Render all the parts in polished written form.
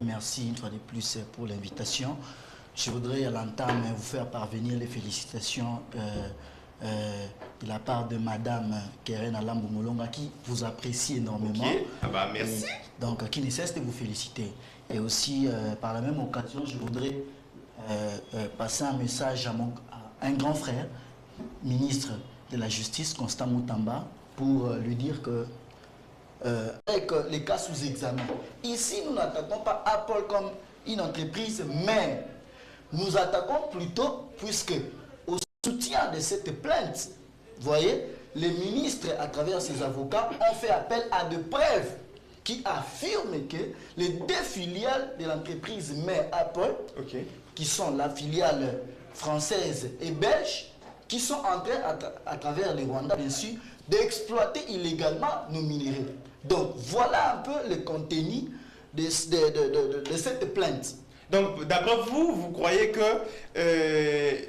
Merci une fois de plus pour l'invitation. Je voudrais à l'entame vous faire parvenir les félicitations de la part de Madame Keren Alambo Molonga qui vous apprécie énormément. Okay. Ah bah merci. Et donc, qui ne cesse de vous féliciter. Et aussi, par la même occasion, je voudrais passer un message à un grand frère, ministre de la Justice, Constant Moutamba, pour lui dire que avec les cas sous examen. Ici, nous n'attaquons pas Apple comme une entreprise, mais nous attaquons plutôt, puisque au soutien de cette plainte, vous voyez, les ministres, à travers ses avocats, ont fait appel à de preuves qui affirment que les deux filiales de l'entreprise mère Apple, qui sont la filiale française et belge, qui sont en train, à travers les Rwandais, bien sûr, d'exploiter illégalement nos minéraux. Donc, voilà un peu le contenu de cette plainte. Donc, d'après vous, vous croyez que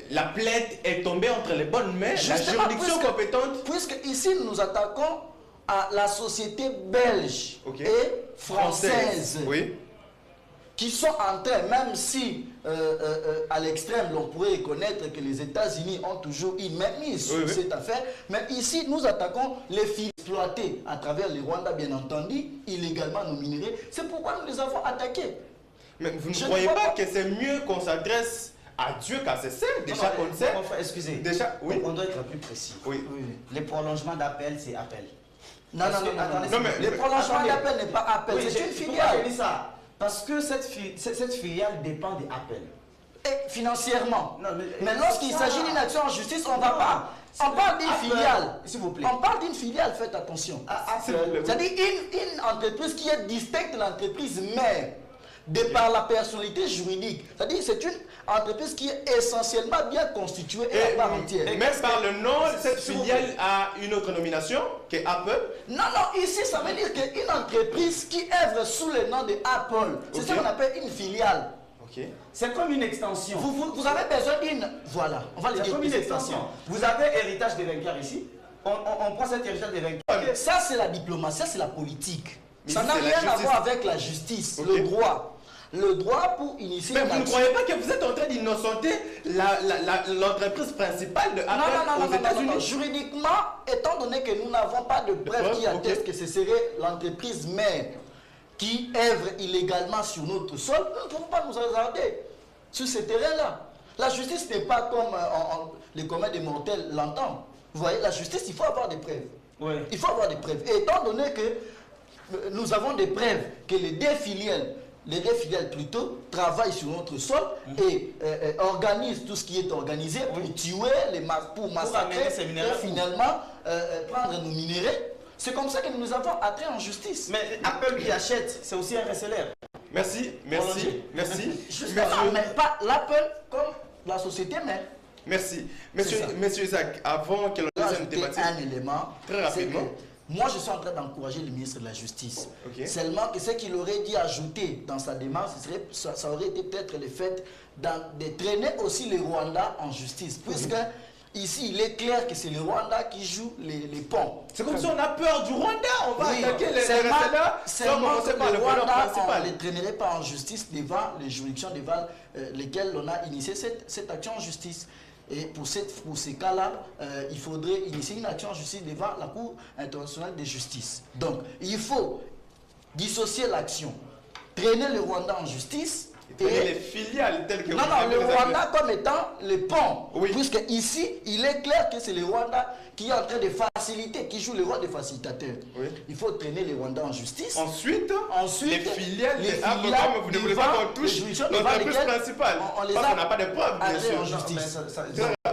la plainte est tombée entre les bonnes mains, la juridiction compétente? Puisque ici, nous nous attaquons à la société belge et française. Oui. Qui sont en train, même si à l'extrême, l'on pourrait reconnaître que les États-Unis ont toujours une mainmise sur cette affaire, mais ici, nous attaquons les filles exploitées à travers les Rwandais, bien entendu, illégalement nos minéraux. C'est pourquoi nous les avons attaqués. Mais vous ne croyez pas que c'est mieux qu'on s'adresse à Dieu qu'à ses saints? Déjà qu'on sait. Excusez, déjà, on doit être plus précis. Les prolongements d'appel, c'est appel. Non, les prolongements d'appel n'est pas appel, c'est une filiale. Pourquoi je dis ça? Parce que cette filiale dépend des appels. Et financièrement. Mais lorsqu'il s'agit d'une action en justice, on ne va pas. On parle d'une filiale. S'il vous plaît. On parle d'une filiale, faites attention. C'est-à-dire une entreprise qui est distincte de l'entreprise mère, de par la personnalité juridique. C'est-à-dire c'est une entreprise qui est essentiellement bien constituée et à part entière. Et même par le nom, cette filiale a une autre nomination que Apple? Non, ici ça veut dire qu'une entreprise qui œuvre sous le nom de Apple, c'est ce qu'on appelle une filiale. C'est comme une extension. Vous avez besoin d'une... Voilà, on va le dire. C'est comme une extension. Vous avez héritage des vainqueurs ici. On prend cet héritage des vainqueurs. Ça c'est la diplomatie, ça c'est la politique. Ça n'a rien à voir avec la justice, le droit. Le droit pour initier... Mais vous ne croyez pas que vous êtes en train d'innocenter l'entreprise principale de Apple aux États-Unis? Non. Juridiquement, étant donné que nous n'avons pas de preuves qui attestent que ce serait l'entreprise mère qui œuvre illégalement sur notre sol, nous ne pouvons pas nous hasarder sur ce terrain-là. La justice n'est pas comme les communs des mortels l'entendent. Vous voyez, la justice, il faut avoir des preuves. Il faut avoir des preuves. Et étant donné que nous avons des preuves que les deux filiales plutôt travaillent sur notre sol et organisent tout ce qui est organisé pour tuer, pour massacrer et finalement prendre nos minéraux. C'est comme ça que nous avons attrait en justice. Mais Apple qui achète, c'est aussi un reseller. Merci. Justement, mais pas l'Apple comme la société mère. Merci. Monsieur Isaac, avant que l'on deuxième thématique... un élément, très rapidement. Moi, je suis en train d'encourager le ministre de la Justice. Seulement que ce qu'il aurait dû ajouter dans sa démarche, ça aurait été peut-être le fait de traîner aussi les Rwandais en justice. Puisque ici, il est clair que c'est le Rwanda qui joue les ponts. C'est comme si on a peur du Rwanda. On va attaquer les resellers sans commencer par le Rwanda. On ne les traînerait pas en justice devant les juridictions devant lesquelles on a initié cette action en justice. Et pour ces cas-là, il faudrait initier une action en justice devant la Cour internationale de justice. Donc, il faut dissocier l'action, traîner le Rwanda en justice. Et les filiales telles que le Rwanda comme étant le pont. Puisque ici, il est clair que c'est le Rwanda qui est en train de faciliter, qui joue le rôle de facilitateur. Il faut traîner le Rwanda en justice. Ensuite les filiales, comme vous ne voulez pas qu'on touche l'entreprise principale. Parce qu'on n'a pas de preuves, bien sûr.